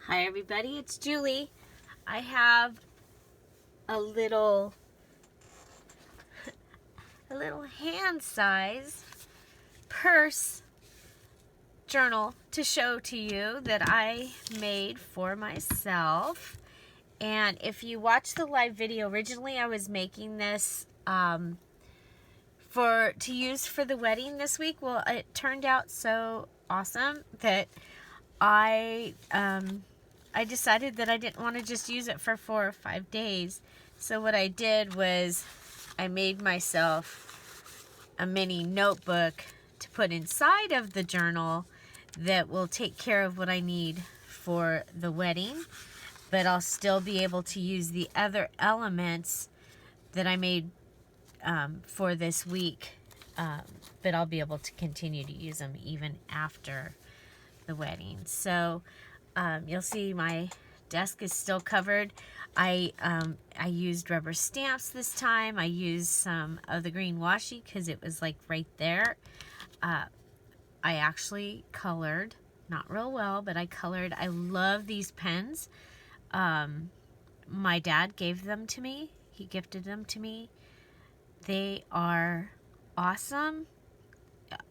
Hi everybody, it's Julie. I have a little hand size purse journal to show to you that I made for myself. And if you watch the live video, originally I was making this to use for the wedding this week. Well, it turned out so awesome that I decided that I didn't want to just use it for 4 or 5 days. So what I did was I made myself a mini notebook to put inside of the journal that will take care of what I need for the wedding, but I'll still be able to use the other elements that I made for this week, but I'll be able to continue to use them even after the wedding. So you'll see my desk is still covered. I used rubber stamps this time. I used some of the green washi because it was like right there. I actually colored, not real well, but I colored. I love these pens. My dad gave them to me. He gifted them to me. They are awesome.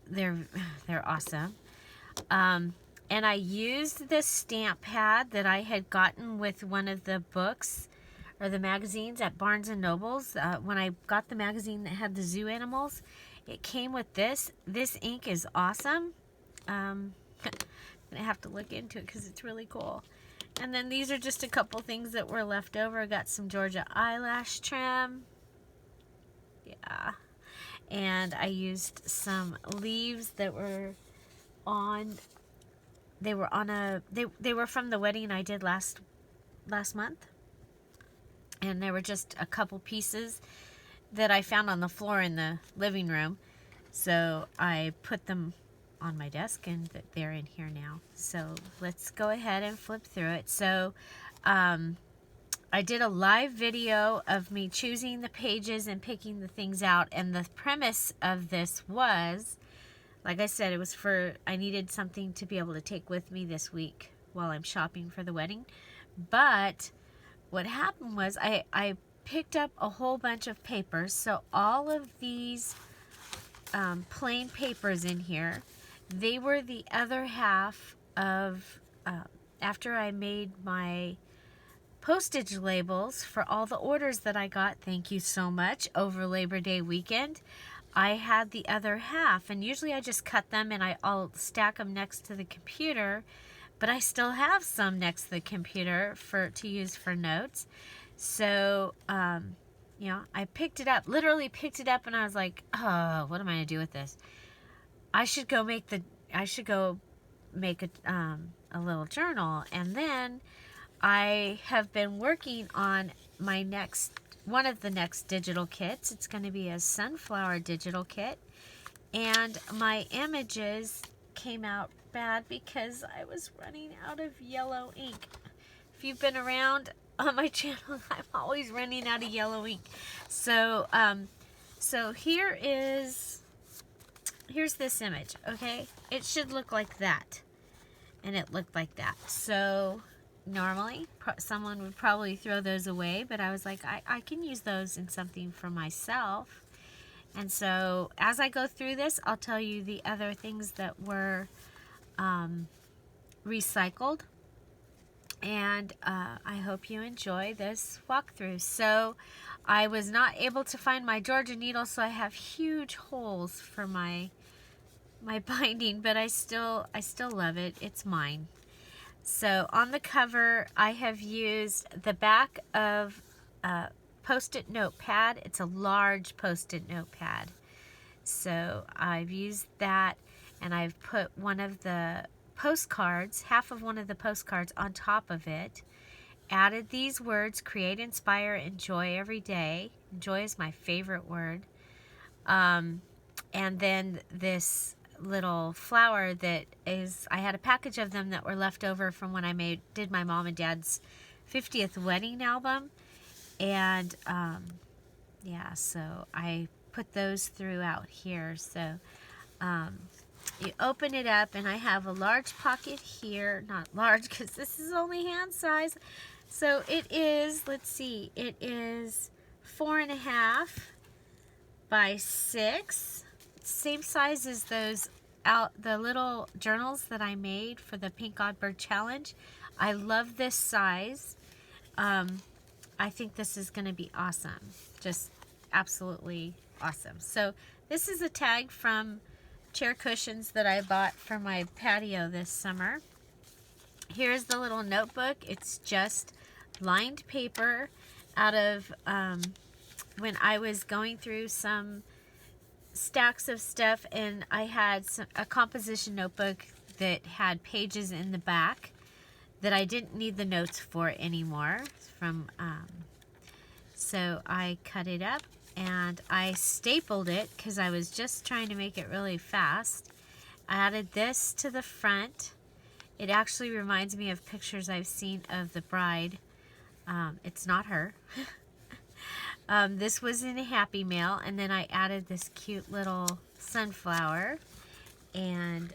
They're awesome. And I used this stamp pad that I had gotten with one of the books or the magazines at Barnes & Noble's. When I got the magazine that had the zoo animals, it came with this. This ink is awesome. I'm going to have to look into it because it's really cool. And then these are just a couple things that were left over. I got some Georgia eyelash trim. Yeah. And I used some leaves that were on... They were from the wedding I did last month, and there were just a couple pieces that I found on the floor in the living room, so I put them on my desk, and they're in here now. So let's go ahead and flip through it. So I did a live video of me choosing the pages and picking the things out, and the premise of this was, like I said, it was I needed something to be able to take with me this week while I'm shopping for the wedding. But what happened was I picked up a whole bunch of papers. So all of these plain papers in here, they were the other half of, after I made my postage labels for all the orders that I got, thank you so much, over Labor Day weekend, I had the other half, and usually I just cut them and I'll stack them next to the computer, but I still have some next to the computer to use for notes. So, I picked it up, literally picked it up, and I was like, oh, what am I gonna do with this? I should go make a little journal. And then I have been working on one of the next digital kits. It's going to be a sunflower digital kit. And my images came out bad because I was running out of yellow ink. If you've been around on my channel, I'm always running out of yellow ink. So, here's this image, okay? It should look like that. And it looked like that. So normally someone would probably throw those away, but I was like, I can use those in something for myself. And so as I go through this, I'll tell you the other things that were recycled, and I hope you enjoy this walkthrough. So I was not able to find my Georgia needle, so I have huge holes for my binding, but I still love it. It's mine. So on the cover, I have used the back of a Post-it notepad. It's a large Post-it notepad. So I've used that, and I've put one of the postcards, half of one of the postcards on top of it. Added these words: create, inspire, enjoy every day. Enjoy is my favorite word. And then this little flower that is, I had a package of them that were left over from when I did my mom and dad's 50th wedding album, and so I put those throughout here. So you open it up, and I have a large pocket here. Not large because this is only hand size. So it is, let's see, it is 4.5 by 6. Same size as those the little journals that I made for the Pink Oddbird Challenge. I love this size. I think this is going to be awesome. Just absolutely awesome. So this is a tag from chair cushions that I bought for my patio this summer. Here's the little notebook. It's just lined paper out of when I was going through some stacks of stuff, and I had a composition notebook that had pages in the back that I didn't need the notes for anymore. So I cut it up and I stapled it because I was just trying to make it really fast. I added this to the front. It actually reminds me of pictures I've seen of the bride. It's not her. This was in a Happy Mail, and then I added this cute little sunflower. And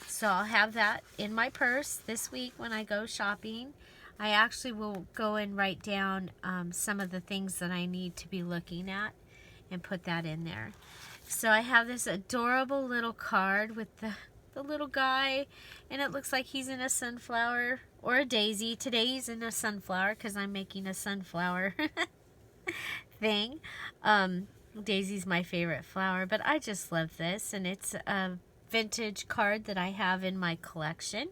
so I'll have that in my purse this week when I go shopping. I actually will go and write down some of the things that I need to be looking at and put that in there. So I have this adorable little card with the little guy, and it looks like he's in a sunflower or a daisy. Today he's in a sunflower because I'm making a sunflower thing. Daisy's my favorite flower, but I just love this, and it's a vintage card that I have in my collection.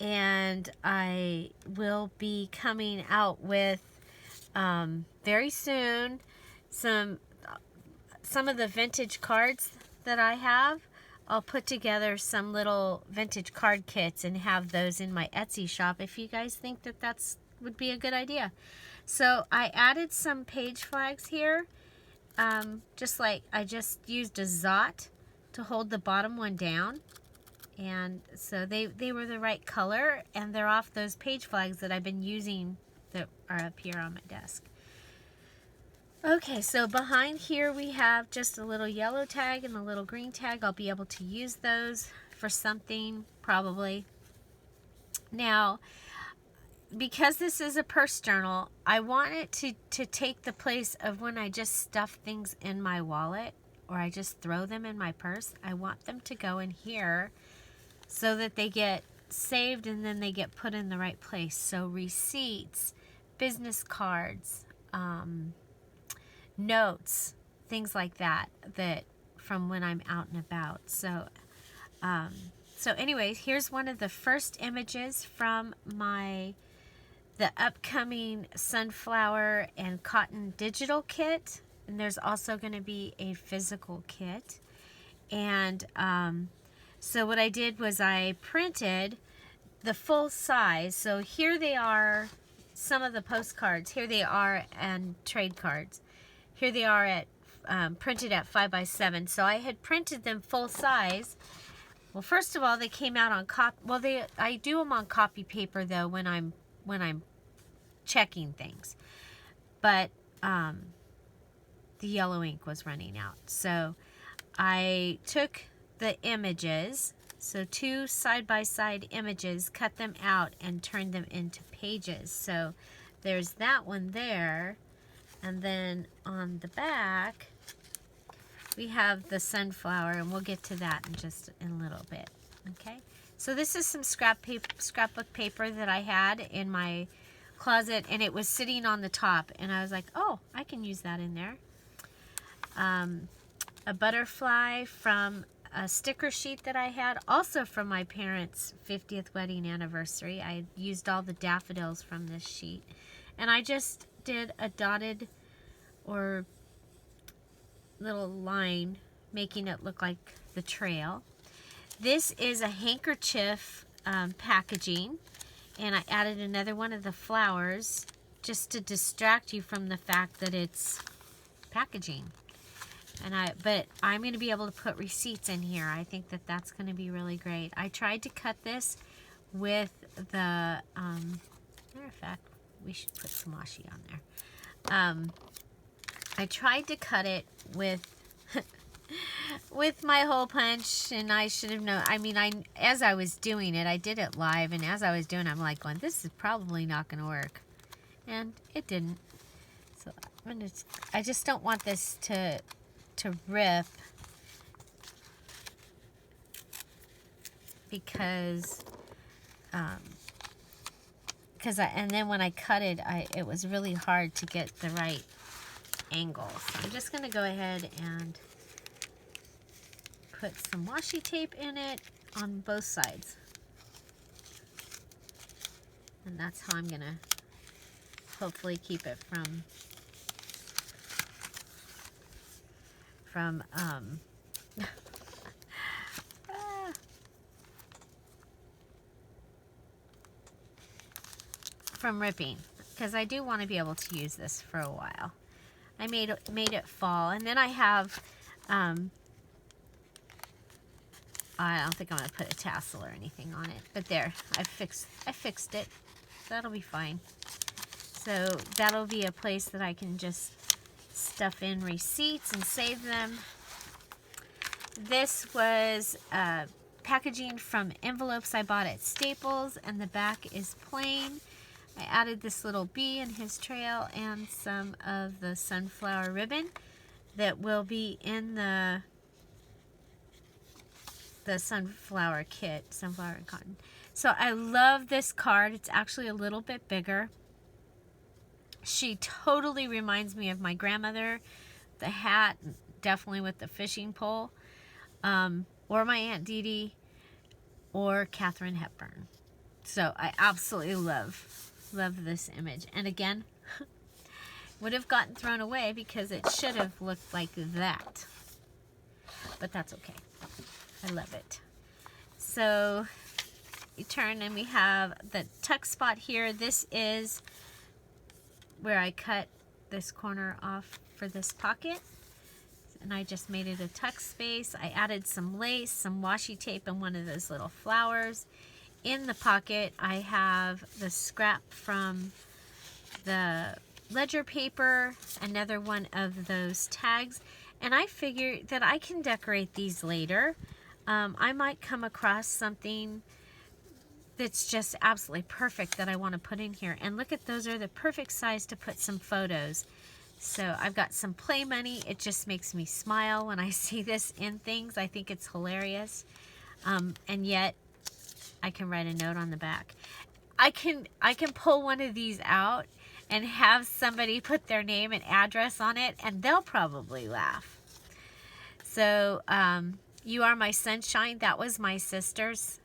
And I will be coming out with very soon some of the vintage cards that I have. I'll put together some little vintage card kits and have those in my Etsy shop if you guys think that would be a good idea. So I added some page flags here. Just like I just used a Zot to hold the bottom one down. And so they were the right color, and they're off those page flags that I've been using that are up here on my desk. Okay, so behind here we have just a little yellow tag and a little green tag. I'll be able to use those for something, probably. Now, because this is a purse journal, I want it to take the place of when I just stuff things in my wallet or I just throw them in my purse. I want them to go in here so that they get saved and then they get put in the right place. So receipts, business cards, notes, things like that from when I'm out and about. So anyways, here's one of the first images from the upcoming sunflower and cotton digital kit. And there's also going to be a physical kit. And so what I did was I printed the full size. So here they are, some of the postcards. Here they are, and trade cards. Here they are at printed at 5x7. So I had printed them full size. Well, first of all, they came out on I do them on copy paper though when I'm checking things. But the yellow ink was running out. So I took the images, so 2 side-by-side images, cut them out and turned them into pages. So there's that one there, and then on the back we have the sunflower, and we'll get to that in a little bit. Okay, so this is some scrapbook paper that I had in my closet, and it was sitting on the top, and I was like, oh, I can use that in there. A butterfly from a sticker sheet that I had, also from my parents' 50th wedding anniversary. I used all the daffodils from this sheet, and I just did a dotted or little line making it look like the trail. This is a handkerchief packaging, and I added another one of the flowers just to distract you from the fact that it's packaging. But I'm going to be able to put receipts in here. I think that that's going to be really great. I tried to cut this with the, matter of fact, we should put some washi on there. I tried to cut it with with my hole punch, and I should have known. I mean, as I was doing it, I did it live, and as I was doing it, I'm like going, this is probably not going to work. And it didn't. So I just don't want this to rip, because and then when I cut it, it was really hard to get the right angle. So I'm just going to go ahead and put some washi tape in it on both sides. And that's how I'm going to hopefully keep it from ripping, because I do want to be able to use this for a while. I made it fall, and then I have I don't think I'm going to put a tassel or anything on it, but there, I fixed it. That'll be fine. So that'll be a place that I can just stuff in receipts and save them. This was packaging from envelopes I bought at Staples, and the back is plain. I added this little bee in his trail and some of the sunflower ribbon that will be in the sunflower kit, sunflower and cotton. So I love this card. It's actually a little bit bigger. She totally reminds me of my grandmother. The hat, definitely with the fishing pole, or my Aunt Dee Dee, or Katharine Hepburn. So I absolutely love this image. And again, would have gotten thrown away because it should have looked like that. But that's okay. I love it. So you turn, and we have the tuck spot here. This is where I cut this corner off for this pocket. And I just made it a tuck space. I added some lace, some washi tape, and one of those little flowers. In the pocket, I have the scrap from the ledger paper, another one of those tags, and I figure that I can decorate these later. I might come across something that's just absolutely perfect that I want to put in here. And look at those, are the perfect size to put some photos. So I've got some play money. It just makes me smile when I see this in things. I think it's hilarious. And yet I can write a note on the back. I can pull one of these out and have somebody put their name and address on it, and they'll probably laugh. So You Are My Sunshine, that was my sister's.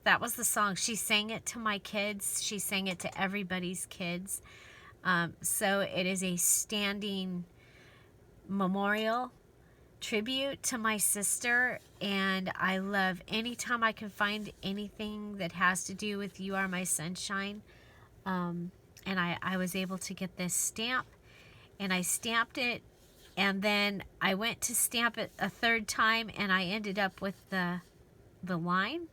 That was the song. She sang it to my kids. She sang it to everybody's kids. So it is a standing memorial tribute to my sister, and I love anytime I can find anything that has to do with You Are My Sunshine. And I was able to get this stamp, and I stamped it, and then I went to stamp it a third time, and I ended up with the line.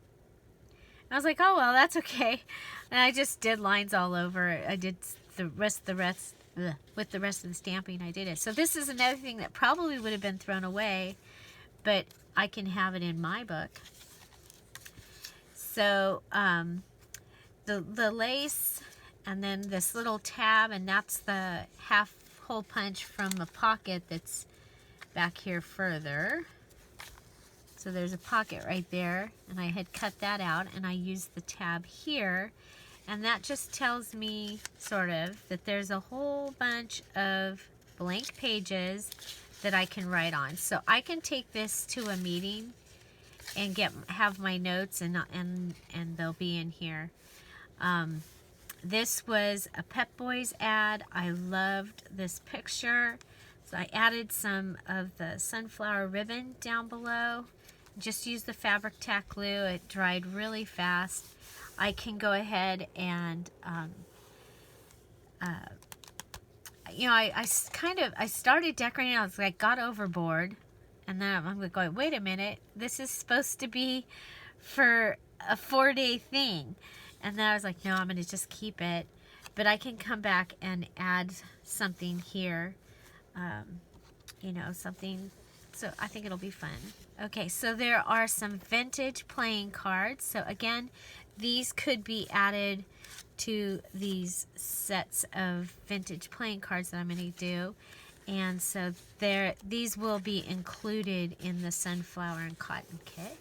I was like, oh well, that's okay. And I just did lines all over. I did the rest with the rest of the stamping. I did it. So this is another thing that probably would have been thrown away, but I can have it in my book. So the lace, and then this little tab, and that's the half hole punch from a pocket that's back here further. So there's a pocket right there, and I had cut that out, and I used the tab here, and that just tells me, sort of, that there's a whole bunch of blank pages that I can write on. So I can take this to a meeting and have my notes, and they'll be in here. This was a Pep Boys ad. I loved this picture, so I added some of the sunflower ribbon down below. Just use the fabric tack glue. It dried really fast. I can go ahead and I started decorating. I was like, got overboard, and then I'm going, wait a minute, this is supposed to be for a 4-day thing. And then I was like, no, I'm going to just keep it. But I can come back and add something here, something So I think it'll be fun. Okay, so there are some vintage playing cards. So again, these could be added to these sets of vintage playing cards that I'm going to do. And so these will be included in the Sunflower and Cotton kit.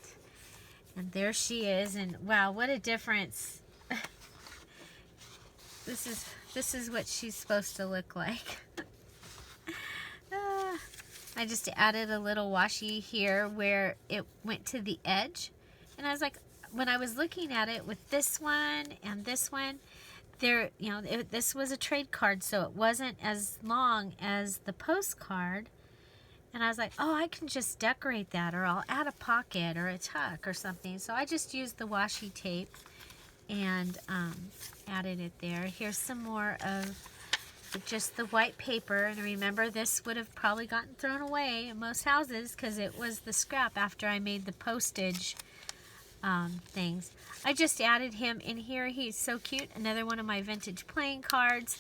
And there she is. And wow, what a difference. This is what she's supposed to look like. I just added a little washi here where it went to the edge. And I was like, when I was looking at it with this one and this one, this was a trade card, so it wasn't as long as the postcard. And I was like, oh, I can just decorate that, or I'll add a pocket or a tuck or something. So I just used the washi tape and added it there. Here's some more of just the white paper. And remember, this would have probably gotten thrown away in most houses because it was the scrap after I made the postage things. I just added him in here. He's so cute. Another one of my vintage playing cards.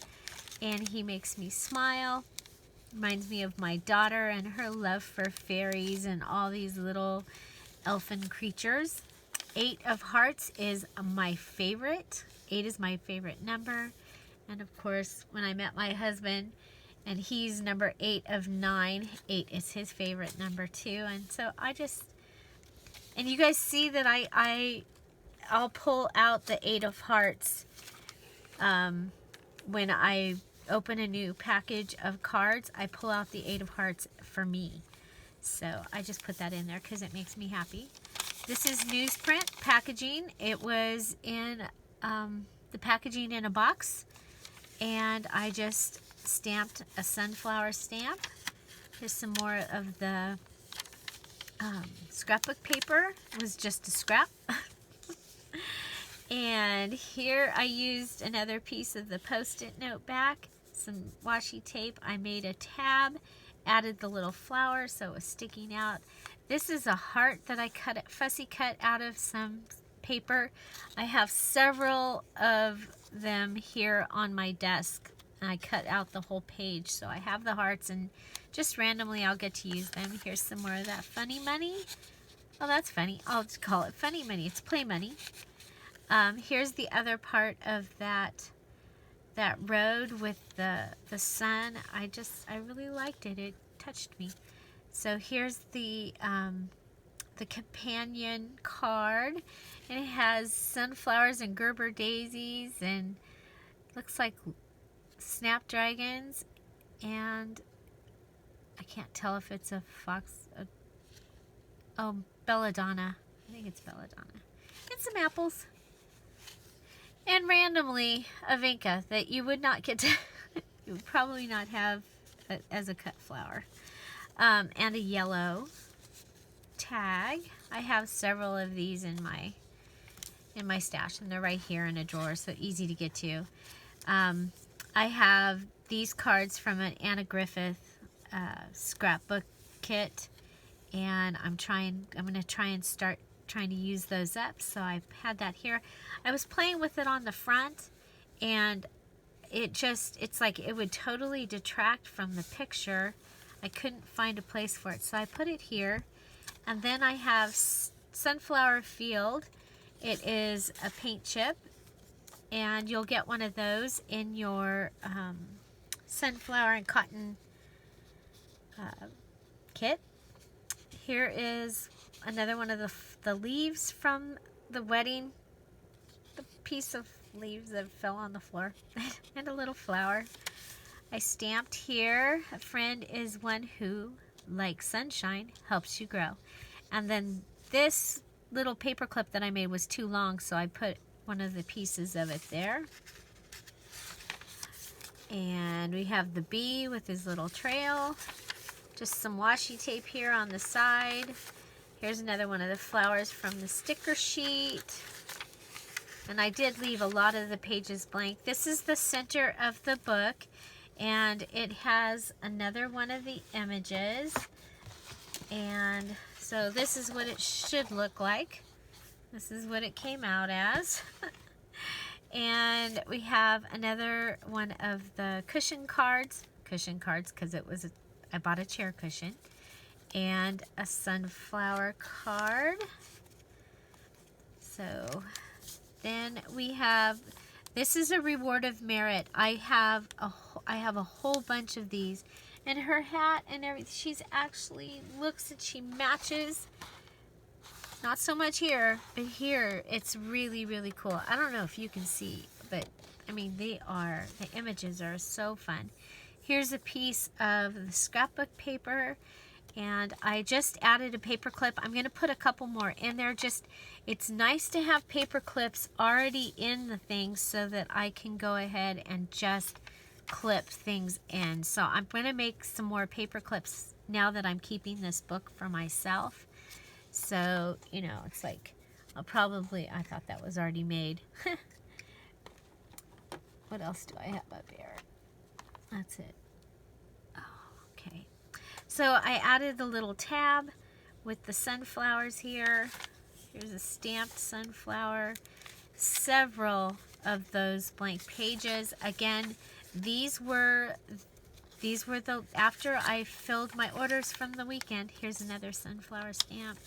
And he makes me smile. Reminds me of my daughter and her love for fairies and all these little elfin creatures. 8 of Hearts is my favorite. 8 is my favorite number. And of course, when I met my husband, and he's number 8 of 9, 8 is his favorite number too. And so and you guys see that I'll pull out the 8 of Hearts when I open a new package of cards. I pull out the 8 of Hearts for me. So I just put that in there because it makes me happy. This is newsprint packaging. It was in the packaging in a box. And I just stamped a sunflower stamp. Here's some more of the scrapbook paper. It was just a scrap. And here I used another piece of the Post-it note back, some washi tape. I made a tab, added the little flower so it was sticking out. This is a heart that I fussy cut out of some paper. I have several of them here on my desk. I cut out the whole page, so I have the hearts, and just randomly I'll get to use them. Here's some more of that funny money. Oh, that's funny. I'll just call it funny money. It's play money. Here's the other part of that road with the sun. I really liked it. It touched me. So here's the companion card, and it has sunflowers and Gerber daisies, and looks like snapdragons, and I can't tell if it's a fox. Oh, belladonna. I think it's belladonna. And some apples. And randomly, a vinca that you would not get to, you would probably not have as a cut flower. And a yellow tag. I have several of these in my stash, and they're right here in a drawer, so easy to get to. I have these cards from an Anna Griffith scrapbook kit, and I'm going to try and start trying to use those up. So I've had that here. I was playing with it on the front, and it's like it would totally detract from the picture. I couldn't find a place for it, so I put it here. And then I have Sunflower Field. It is a paint chip, and you'll get one of those in your Sunflower and Cotton kit. Here is another one of the leaves from the wedding, the piece of leaves that fell on the floor, and a little flower. I stamped here, a friend is one who, like sunshine, helps you grow. And then this little paper clip that I made was too long, so I put one of the pieces of it there. And we have the bee with his little trail. Just some washi tape here on the side. Here's another one of the flowers from the sticker sheet. And I did leave a lot of the pages blank. This is the center of the book, and it has another one of the images. And so this is what it should look like. This is what it came out as. And we have another one of the cushion cards because I bought a chair cushion. and a sunflower card. So then we have, this is a reward of merit. I have a whole bunch of these. And her hat and everything, she's actually, looks and she matches. Not so much here, but here it's really, really cool. I don't know if you can see, but I mean, the images are so fun. Here's a piece of the scrapbook paper, and I just added a paper clip. I'm going to put a couple more in there. It's nice to have paper clips already in the thing so that I can go ahead and just clip things in. So I'm going to make some more paper clips now that I'm keeping this book for myself. So, you know, it's like, I thought that was already made. What else do I have up here? That's it. Oh, okay. So I added the little tab with the sunflowers here. Here's a stamped sunflower. Several of those blank pages. Again, these were the, after I filled my orders from the weekend. Here's another sunflower stamp.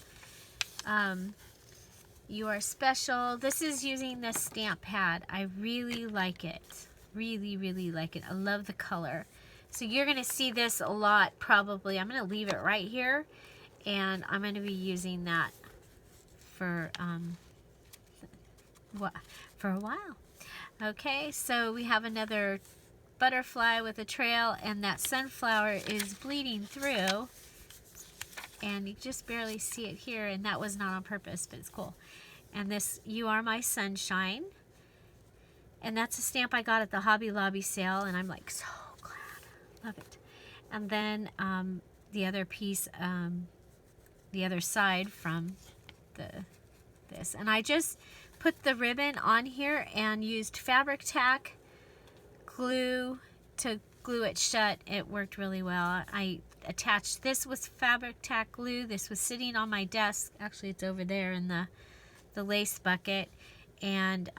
You are special. This is using the stamp pad. I really like it. Really, really like it. I love the color. So you're going to see this a lot probably. I'm going to leave it right here, and I'm going to be using that for a while. Okay, so we have another butterfly with a trail, and that sunflower is bleeding through, and you just barely see it here, and that was not on purpose, but it's cool. And this, You Are My Sunshine, and that's a stamp I got at the Hobby Lobby sale, and I'm like so glad. Love it. And then the other piece, the other side from this, and I just put the ribbon on here and used fabric tack glue to glue it shut. It worked really well. I attached this with fabric tack glue. This was sitting on my desk. Actually, it's over there in the lace bucket. And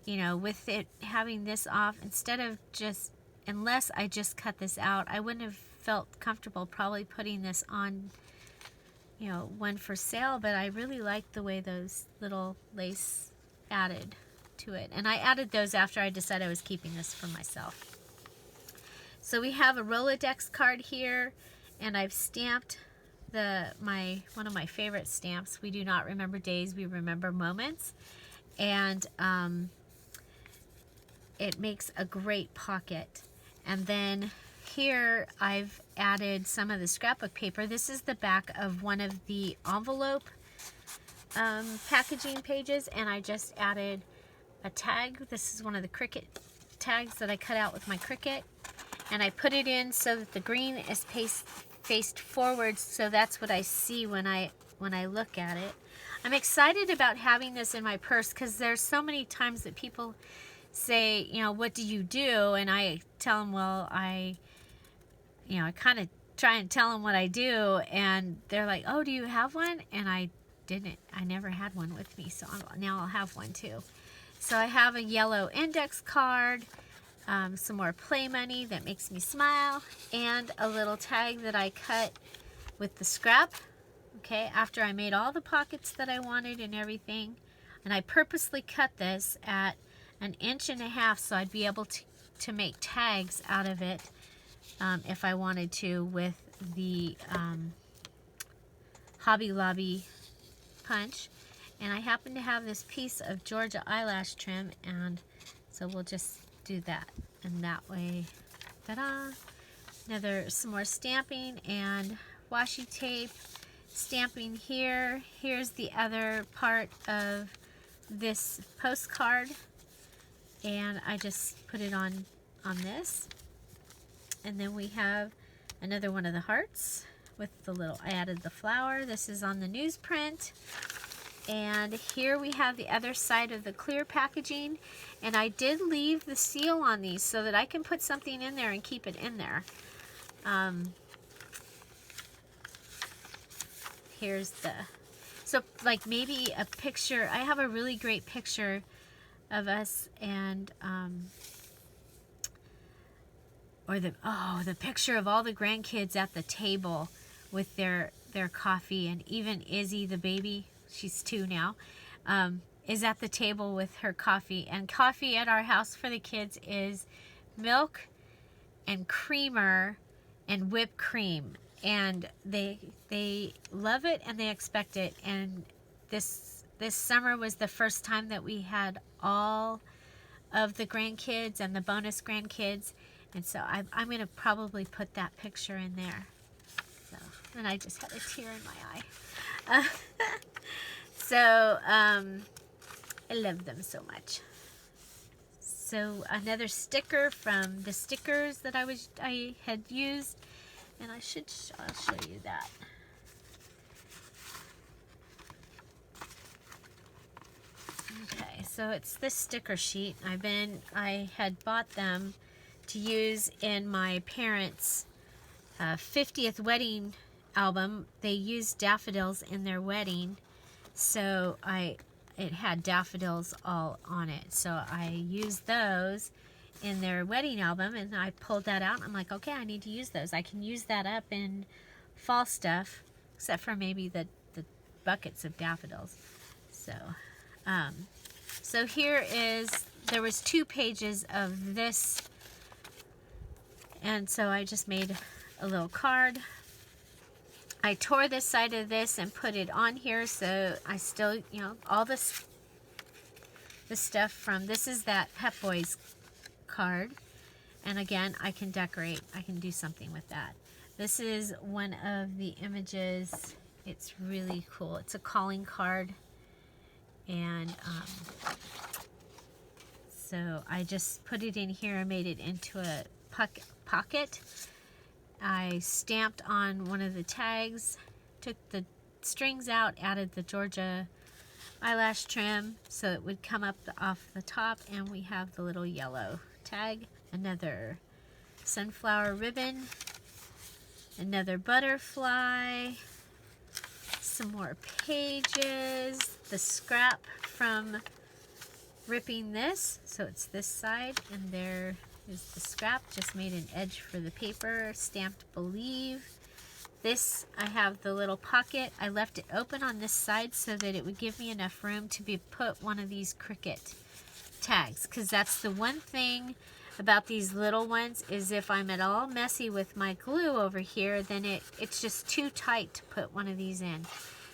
you know, with it having this off, instead of just, unless I just cut this out, I wouldn't have felt comfortable probably putting this on, you know, one for sale, but I really liked the way those little lace added to it. And I added those after I decided I was keeping this for myself. So we have a Rolodex card here, and I've stamped one of my favorite stamps. We do not remember days, we remember moments. And it makes a great pocket. And then here I've added some of the scrapbook paper. This is the back of one of the envelope packaging pages, and I just added a tag. This is one of the Cricut tags that I cut out with my Cricut, and I put it in so that the green is faced forward, so that's what I see when I look at it. I'm excited about having this in my purse because there's so many times that people say, you know, what do you do? And I tell them, well, I kind of try and tell them what I do, and they're like, oh, do you have one? And I never had one with me, so now I'll have one too. So I have a yellow index card, some more play money that makes me smile, and a little tag that I cut with the scrap, okay, after I made all the pockets that I wanted and everything. And I purposely cut this at 1.5 inches so I'd be able to make tags out of it if I wanted to with the Hobby Lobby punch. And I happen to have this piece of Georgia eyelash trim, and so we'll just do that. And that way, ta-da! Some more stamping and washi tape. Stamping here. Here's the other part of this postcard, and I just put it on this. And then we have another one of the hearts with the little, I added the flower. This is on the newsprint. And here we have the other side of the clear packaging, and I did leave the seal on these so that I can put something in there and keep it in there. Here's so like maybe a picture. I have a really great picture of us, and or the picture of all the grandkids at the table with their coffee, and even Izzy, the baby, she's 2 now, is at the table with her coffee. And coffee at our house for the kids is milk and creamer and whipped cream, and they love it and they expect it. And this summer was the first time that we had all of the grandkids and the bonus grandkids, and so I'm going to probably put that picture in there. So, and I just had a tear in my eye. So I love them so much. So another sticker from the stickers that I had used, and I'll show you that. Okay, so it's this sticker sheet. I had bought them to use in my parents' 50th wedding album. They used daffodils in their wedding, so it had daffodils all on it. So I used those in their wedding album, and I pulled that out. I'm like, okay, I need to use those. I can use that up in fall stuff, except for maybe the buckets of daffodils. So here there was 2 pages of this, and so I just made a little card. I tore this side of this and put it on here, so I still, all the stuff from, this is that Pep Boys card, and again, I can decorate, I can do something with that. This is one of the images. It's really cool. It's a calling card, and so I just put it in here and made it into a pocket. I stamped on one of the tags, took the strings out, added the Georgia eyelash trim so it would come up off the top, and we have the little yellow tag, another sunflower ribbon, another butterfly, some more pages, the scrap from ripping this, so it's this side, and there is the scrap. Just made an edge for the paper, stamped believe. This, I have the little pocket. I left it open on this side so that it would give me enough room to put one of these Cricut tags, because that's the one thing about these little ones, is if I'm at all messy with my glue over here, then it's just too tight to put one of these in.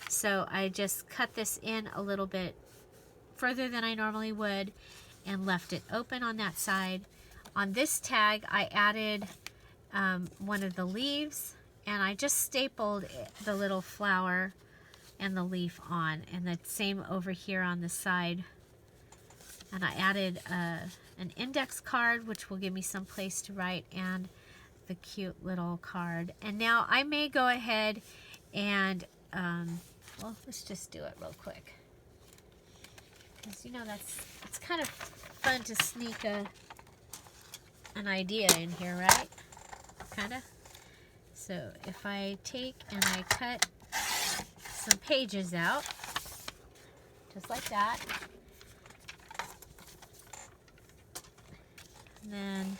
So I just cut this in a little bit further than I normally would and left it open on that side. On this tag, I added one of the leaves, and I just stapled the little flower and the leaf on, and the same over here on the side. And I added an index card, which will give me some place to write, and the cute little card. And now I may go ahead and, well, let's just do it real quick. Because, it's kind of fun to sneak an idea in here, right? Kind of. So if I take and I cut some pages out, just like that, and then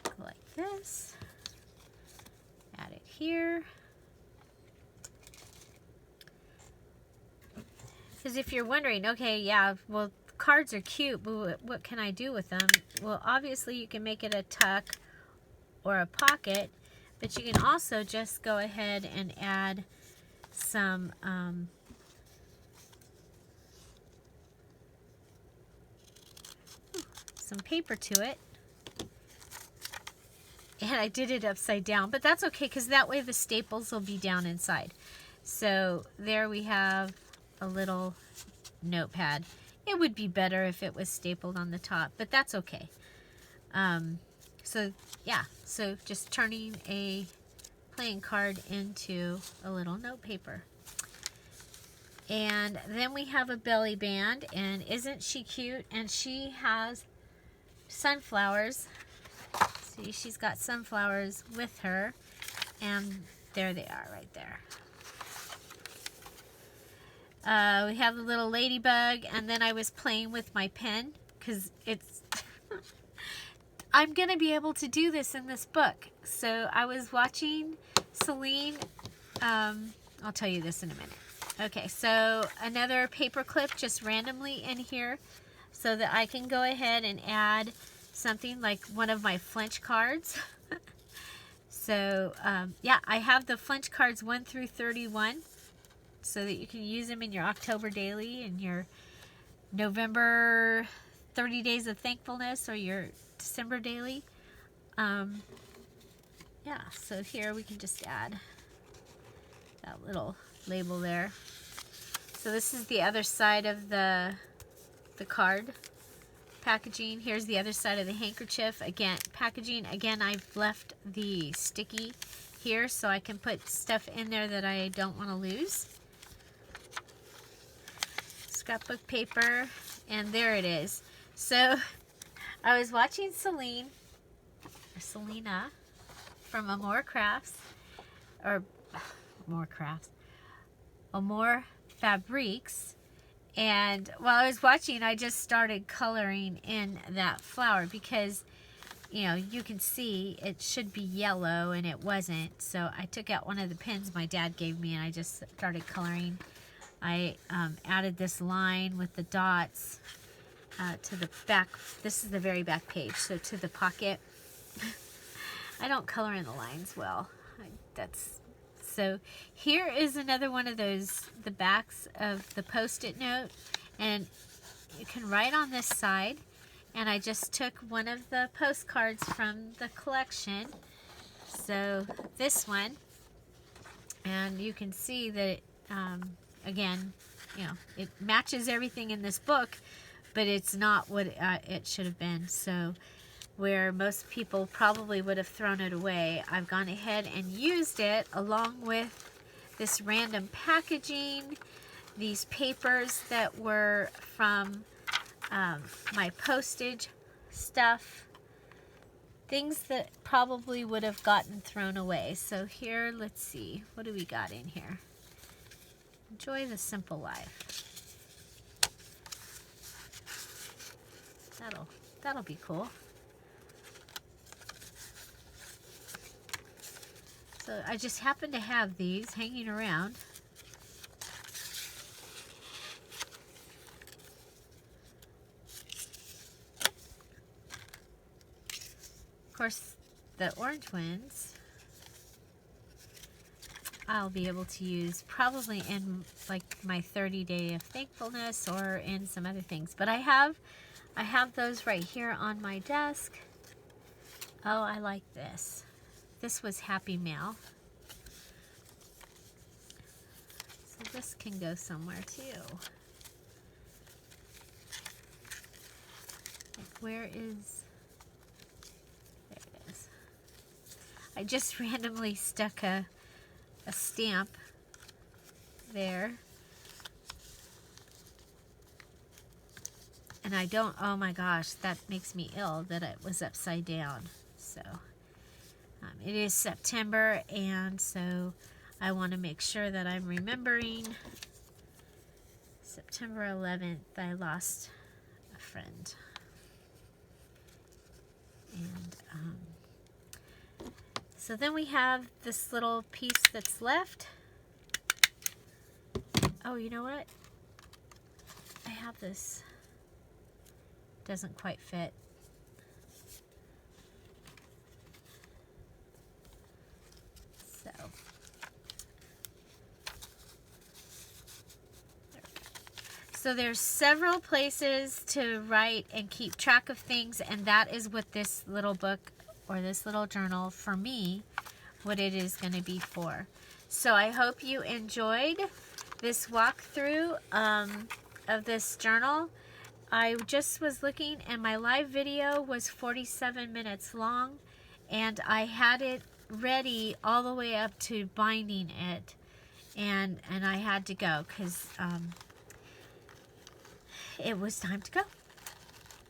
go like this, add it here. Because if you're wondering, okay, yeah, well, cards are cute, but what can I do with them? Well, obviously you can make it a tuck or a pocket, but you can also just go ahead and add some paper to it. And I did it upside down, but that's okay, because that way the staples will be down inside. So there we have a little notepad. It would be better if it was stapled on the top, but that's okay. So yeah, so just turning a playing card into a little note paper. And then we have a belly band, and isn't she cute? And she has sunflowers. See, she's got sunflowers with her, and there they are right there. We have a little ladybug, and then I was playing with my pen, because it's I'm going to be able to do this in this book. So I was watching Celine. I'll tell you this in a minute. Okay, so another paper clip just randomly in here so that I can go ahead and add something like one of my Flinch cards. So, yeah, I have the Flinch cards 1 through 31 so that you can use them in your October daily and your November 30 Days of Thankfulness or your December daily. Yeah, so here we can just add that little label there. So this is the other side of the card packaging. Here's the other side of the handkerchief. Again, packaging. Again, I've left the sticky here so I can put stuff in there that I don't want to lose. Scrapbook paper, and there it is. So I was watching Selena from Amore Crafts, or Amore Fabriques, and while I was watching, I just started coloring in that flower because, you know, you can see it should be yellow and it wasn't. So I took out one of the pens my dad gave me and I just started coloring. I added this line with the dots to the back. This is the very back page, so to the pocket. I don't color in the lines well. So here is another one of those, the backs of the Post-it note, and you can write on this side. And I just took one of the postcards from the collection, so this one, and you can see that again, you know, it matches everything in this book, but it's not what it should have been. So where most people probably would have thrown it away, I've gone ahead and used it along with this random packaging, these papers that were from my postage stuff, things that probably would have gotten thrown away. So here, let's see, what do we got in here? Enjoy the simple life. That'll be cool. So I just happen to have these hanging around. Of course, the orange ones I'll be able to use probably in like my 30 day of thankfulness or in some other things. But I have those right here on my desk. Oh, I like this. This was Happy Mail. So this can go somewhere too. Like, where is... There it is. I just randomly stuck a stamp there. And I don't, oh my gosh, that makes me ill that it was upside down. So it is September, and so I want to make sure that I'm remembering September 11th, I lost a friend. And so then we have this little piece that's left. Oh, you know what? I have this. Doesn't quite fit. So there's several places to write and keep track of things, and that is what this little book or this little journal for me, what it is going to be for. So I hope you enjoyed this walkthrough of this journal. I just was looking, and my live video was 47 minutes long, and I had it ready all the way up to binding it, and I had to go because it was time to go.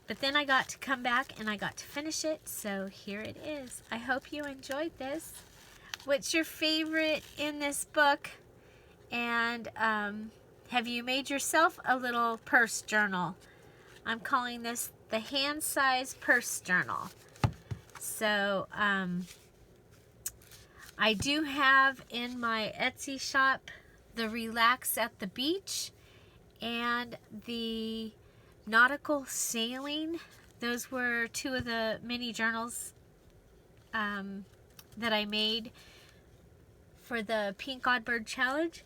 But then I got to come back and I got to finish it, so here it is. I hope you enjoyed this. What's your favorite in this book? And have you made yourself a little purse journal? I'm calling this the hand size purse journal. So, I do have in my Etsy shop the Relax at the Beach and the Nautical Sailing. Those were two of the mini journals that I made for the Pink Oddbird Challenge.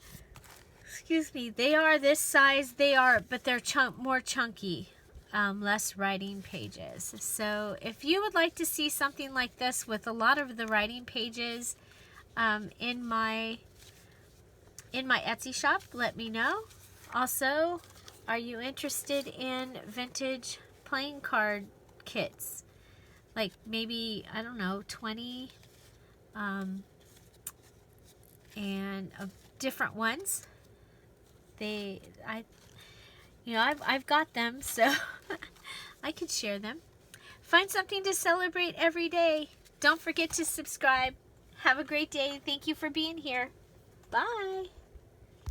Excuse me. They are this size. But they're more chunky. Less writing pages. So if you would like to see something like this with a lot of the writing pages in my Etsy shop, let me know. Also, are you interested in vintage playing card kits? Like maybe, I don't know, 20 and different ones. I've got them, so I could share them. Find something to celebrate every day. Don't forget to subscribe. Have a great day. Thank you for being here. Bye.